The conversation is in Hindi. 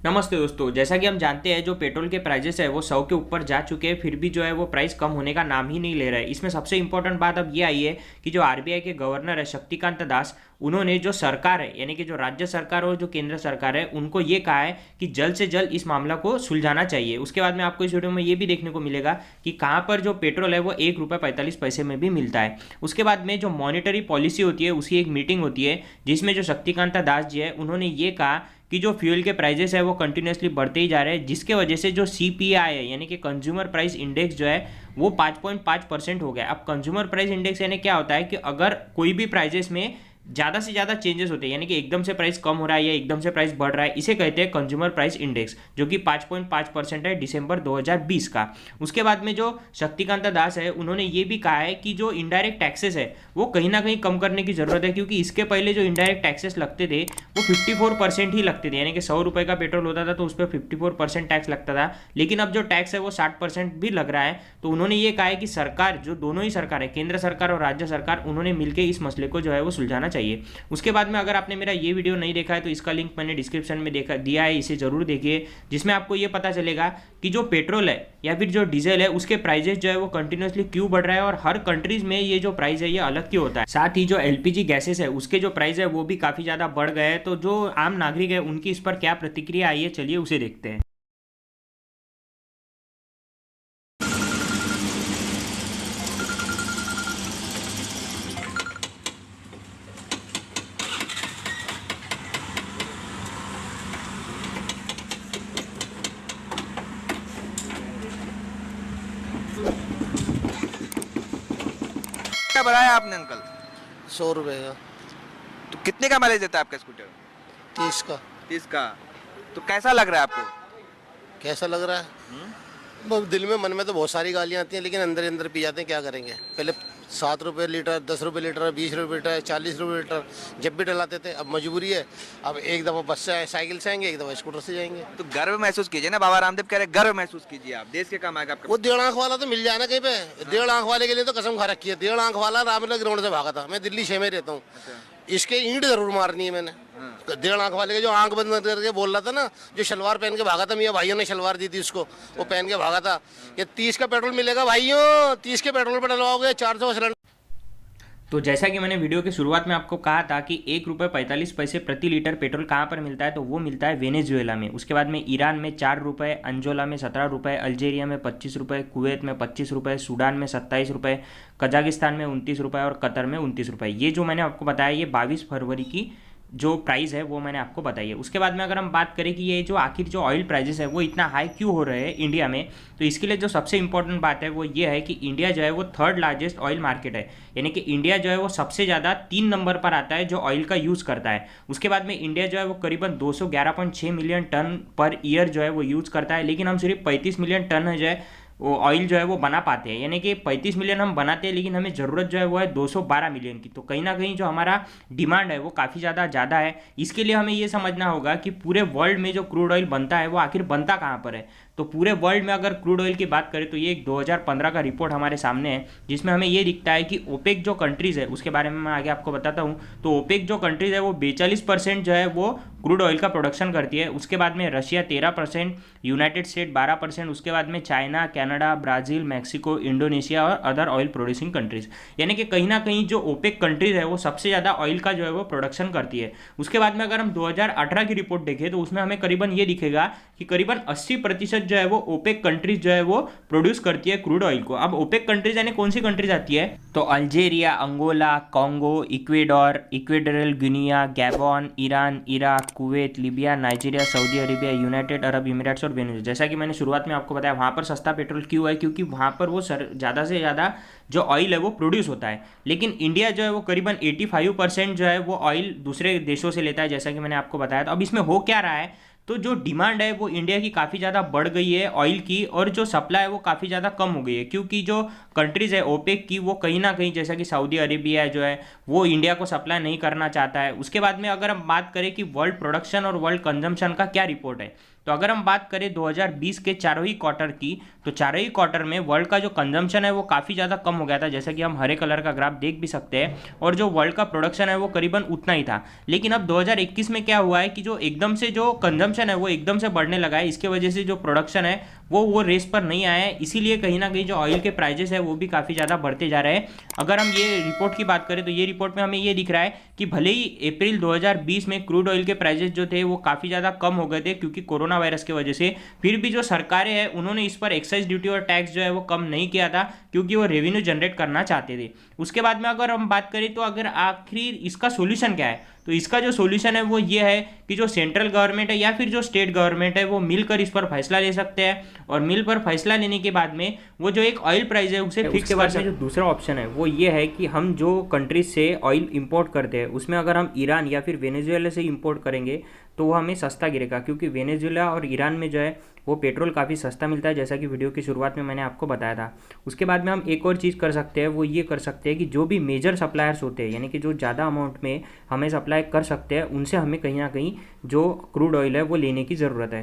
नमस्ते दोस्तों। जैसा कि हम जानते हैं जो पेट्रोल के प्राइजेस है वो 100 के ऊपर जा चुके हैं, फिर भी जो है वो प्राइस कम होने का नाम ही नहीं ले रहा है। इसमें सबसे इंपॉर्टेंट बात अब ये आई है कि जो आरबीआई के गवर्नर है शक्तिकांत दास, उन्होंने जो सरकार है यानी कि जो राज्य सरकार और जो केंद्र सरकार है उनको ये कहा है कि जल्द से जल्द इस मामला को सुलझाना चाहिए। उसके बाद में आपको इस वीडियो में ये भी देखने को मिलेगा कि कहाँ पर जो पेट्रोल है वो 1 रुपये 45 पैसे में भी मिलता है। उसके बाद में जो मॉनिटरी पॉलिसी होती है उसकी एक मीटिंग होती है जिसमें जो शक्तिकांत दास जी है उन्होंने ये कहा कि जो फ्यूल के प्राइजेस है वो कंटिन्यूसली बढ़ते ही जा रहे हैं, जिसके वजह से जो सीपीआई है यानी कि कंज्यूमर प्राइस इंडेक्स जो है वो 5.5% हो गया। अब कंज्यूमर प्राइस इंडेक्स यानी क्या होता है कि अगर कोई भी प्राइजेस में ज़्यादा से ज़्यादा चेंजेस होते हैं यानी कि एकदम से प्राइस कम हो रहा है या एकदम से प्राइस बढ़ रहा है, इसे कहते हैं कंज्यूमर प्राइस इंडेक्स, जो कि 5.5% है दिसंबर 2020 का। उसके बाद में जो शक्तिकांत दास है उन्होंने ये भी कहा है कि जो इनडायरेक्ट टैक्सेस है वो कहीं ना कहीं कम करने की ज़रूरत है, क्योंकि इसके पहले जो इनडायरेक्ट टैक्सेस लगते थे वो 54% ही लगते थे, यानी कि 100 रुपये का पेट्रोल होता था तो उस पर 54% टैक्स लगता था। लेकिन अब जो टैक्स है वो 60% भी लग रहा है। तो उन्होंने ये कहा है कि सरकार, जो दोनों ही सरकार है, केंद्र सरकार और राज्य सरकार, उन्होंने मिलकर इस मसले को जो है वो सुलझाना चाहिए। उसके बाद में अगर आपने मेरा ये वीडियो नहीं देखा है तो इसका लिंक मैंने डिस्क्रिप्शन में दिया है, इसे जरूर देखिए, जिसमें आपको ये पता चलेगा कि जो पेट्रोल है या फिर जो डीजल है उसके प्राइजेस जो है वो कंटिन्यूसली क्यों बढ़ रहा है और हर कंट्रीज में ये जो प्राइस है ये अलग क्यों होता है। साथ ही जो एलपीजी गैसेस है उसके जो प्राइस है वो भी काफी ज्यादा बढ़ गए हैं। तो जो आम नागरिक है उनकी इस पर क्या प्रतिक्रिया आई है, चलिए उसे देखते हैं। क्या बढ़ाया आपने अंकल? 100 रुपये का। तो कितने का माइलेज देता है आपका स्कूटर? 30 का। 30 का। तो कैसा लग रहा है आपको? कैसा लग रहा है? बस दिल में मन में तो बहुत सारी गालियाँ आती हैं, लेकिन अंदर ही अंदर पी जाते हैं, क्या करेंगे। पहले 7 रुपये लीटर, 10 रुपये लीटर, 20 रुपये लीटर, 40 रुपये लीटर जब भी डलाते थे। अब मजबूरी है, अब एक दफ़ा बस से साइकिल से आएंगे, एक दफ़ा स्कूटर से जाएंगे। तो गर्व महसूस कीजिए ना, बाबा रामदेव कह रहे गर्व महसूस कीजिए, आप देश के काम आएगा आपका। वो 1.5 आँख वाला तो मिल जाए ना कहीं पे। 1.5 आँख वाले के लिए तो कसम खा रखी है। 1.5 आँख वाला रामलीला ग्राउंड से भागा था। मैं दिल्ली 6 में रहता हूँ। इसके ईंट जरूर मारनी है मैंने। 1.5 आँख वाले के जो आंख बंद करके बोल रहा था ना, जो शलवार पहन के भागा था, मियाँ भाइयों ने शलवार दी थी उसको, वो पहन के भागा था। ये 30 का पेट्रोल मिलेगा भाइयों, 30 के पेट्रोल पर डलवाओगे 400 का सिलेंडर। तो जैसा कि मैंने वीडियो की शुरुआत में आपको कहा था कि 1 रुपये 45 पैसे प्रति लीटर पेट्रोल कहाँ पर मिलता है, तो वो मिलता है वेनेजुएला में। उसके बाद में ईरान में 4 रुपये, अंजोला में 17 रुपये, अल्जीरिया में 25 रुपये, कुवैत में 25 रुपये, सूडान में 27 रुपये, कजाकिस्तान में 29 रुपये और कतर में 29 रुपये। ये जो मैंने आपको बताया ये 22 फरवरी की जो प्राइस है वो मैंने आपको बताई है। उसके बाद में अगर हम बात करें कि ये जो आखिर जो ऑयल प्राइजेस है वो इतना हाई क्यों हो रहे हैं इंडिया में, तो इसके लिए जो सबसे इंपॉर्टेंट बात है वो ये है कि इंडिया जो है वो 3rd लार्जेस्ट ऑयल मार्केट है, यानी कि इंडिया जो है वो सबसे ज़्यादा 3 नंबर पर आता है जो ऑयल का यूज़ करता है। उसके बाद में इंडिया जो है वो करीबन 211.6 मिलियन टन पर ईयर जो है वो यूज़ करता है, लेकिन हम सिर्फ 35 मिलियन टन है जो है वो ऑयल जो है वो बना पाते हैं, यानी कि 35 मिलियन हम बनाते हैं लेकिन हमें ज़रूरत जो है वो है 212 मिलियन की। तो कहीं ना कहीं जो हमारा डिमांड है वो काफ़ी ज़्यादा है। इसके लिए हमें ये समझना होगा कि पूरे वर्ल्ड में जो क्रूड ऑयल बनता है वो आखिर बनता कहाँ पर है। तो पूरे वर्ल्ड में अगर क्रूड ऑयल की बात करें तो ये एक 2015 का रिपोर्ट हमारे सामने है, जिसमें हमें ये दिखता है कि ओपेक जो कंट्रीज़ है उसके बारे में मैं आगे आपको बताता हूँ। तो ओपेक जो कंट्रीज़ है वो 42% जो है वो क्रूड ऑयल का प्रोडक्शन करती है। उसके बाद में रशिया 13%, यूनाइटेड स्टेट 12%, उसके बाद में China, Canada, Brazil, Mexico, Indonesia और अदर ऑयल प्रोड्यूसिंग कंट्रीज़, यानी कि कहीं ना कहीं जो ओपेक कंट्रीज़ है वो सबसे ज़्यादा ऑयल का जो है वो प्रोडक्शन करती है। उसके बाद में अगर हम 2018 की रिपोर्ट देखें तो उसमें हमें करीबन ये दिखेगा कि करीबन 80% जो है वो ओपेक कंट्रीज जो है वो प्रोड्यूस करती है क्रूड ऑयल को। अब ओपेक कंट्रीज यानी कौन सी कंट्रीज आती है, तो Algeria, Angola, Congo, Ecuador, Equatorial Guinea, Gabon, Iran, Iraq, Kuwait, Libya, Nigeria, Saudi Arabia, United Arab Emirates और वेनेजुएला। जैसा कि मैंने शुरुआत में आपको बताया वहाँ पर सस्ता पेट्रोल क्यों है, क्योंकि वहाँ पर वो ज़्यादा से ज़्यादा जो ऑयल है वो प्रोड्यूस होता है। लेकिन इंडिया जो है वो करीबन 85% जो है वो ऑयल दूसरे देशों से लेता है, जैसा कि मैंने आपको बताया। तो अब इसमें हो क्या रहा है, तो जो डिमांड है वो इंडिया की काफ़ी ज़्यादा बढ़ गई है ऑयल की, और जो सप्लाई है वो काफ़ी ज़्यादा कम हो गई है, क्योंकि जो कंट्रीज़ है ओपेक की वो कहीं ना कहीं, जैसा कि सऊदी अरेबिया जो है वो इंडिया को सप्लाई नहीं करना चाहता है। उसके बाद में अगर हम बात करें कि वर्ल्ड प्रोडक्शन और वर्ल्ड कंजम्पशन का क्या रिपोर्ट है, तो अगर हम बात करें 2020 के चारों ही क्वार्टर की, तो चारों ही क्वार्टर में वर्ल्ड का जो कंजम्पशन है वो काफ़ी ज़्यादा कम हो गया था, जैसा कि हम हरे कलर का ग्राफ देख भी सकते हैं, और जो वर्ल्ड का प्रोडक्शन है वो करीबन उतना ही था। लेकिन अब 2021 में क्या हुआ है कि जो एकदम से जो कंजम्पशन कंजम्पशन है वो एकदम से बढ़ने लगा है, इसके वजह से जो प्रोडक्शन है वो रेस पर नहीं आया है, इसीलिए कहीं ना कहीं जो ऑयल के प्राइजेस है वो भी काफ़ी ज़्यादा बढ़ते जा रहे हैं। अगर हम ये रिपोर्ट की बात करें तो ये रिपोर्ट में हमें ये दिख रहा है कि भले ही अप्रैल 2020 में क्रूड ऑयल के प्राइजेस जो थे वो काफ़ी ज़्यादा कम हो गए थे क्योंकि कोरोना वायरस की वजह से, फिर भी जो सरकारें हैं उन्होंने इस पर एक्साइज ड्यूटी और टैक्स जो है वो कम नहीं किया था क्योंकि वो रेवेन्यू जनरेट करना चाहते थे। उसके बाद में अगर हम बात करें तो अगर आखिर इसका सोल्यूशन क्या है, तो इसका जो सोल्यूशन है वो ये है कि जो सेंट्रल गवर्नमेंट है या फिर जो स्टेट गवर्नमेंट है वो मिलकर इस पर फैसला ले सकते हैं, और मिल पर फैसला लेने के बाद में वो जो एक ऑयल प्राइस है उसे फिक्स कर सकते हैं। जो दूसरा ऑप्शन है वो ये है कि हम जो कंट्रीज से ऑयल इंपोर्ट करते हैं उसमें अगर हम ईरान या फिर वेनेजुएला से इंपोर्ट करेंगे तो वो हमें सस्ता गिरेगा, क्योंकि वेनेजुएला और ईरान में जो है वो पेट्रोल काफ़ी सस्ता मिलता है, जैसा कि वीडियो की शुरुआत में मैंने आपको बताया था। उसके बाद में हम एक और चीज़ कर सकते हैं, वो ये कर सकते हैं कि जो भी मेजर सप्लायर्स होते हैं यानी कि जो ज़्यादा अमाउंट में हमें सप्लाई कर सकते हैं उनसे हमें कहीं ना कहीं जो क्रूड ऑयल है वो लेने की ज़रूरत है।